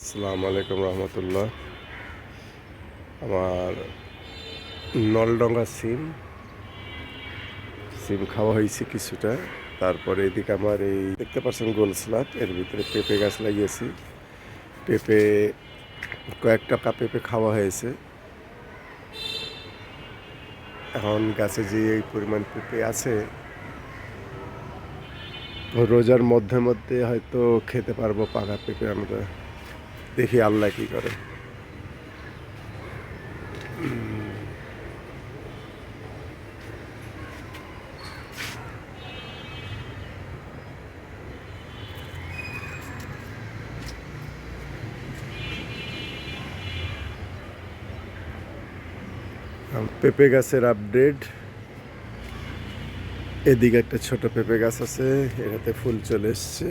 আসসালামু আলাইকুম রহমতুল্লাহ। আমার নলডঙ্গা সিম সিম খাওয়া হয়েছে কিছুটা। তারপরে এদিকে আমার এই দেখতে পাচ্ছেন গোল স্লাট, এর ভিতরে পেঁপে গাছ লাগিয়েছি। পেঁপে কয়েক টাকা পেঁপে খাওয়া হয়েছে। এখন গাছে যে এই পরিমাণ পেঁপে আছে, রোজার মধ্যে মধ্যে হয়তো খেতে পারবো পাকা পেঁপে আমরা। দেখি আল্লাহ কী করে। পেঁপে গাছের আপডেট, এদিকে একটা ছোট পেঁপে গাছ আছে, এটাতে ফুল চলে এসছে।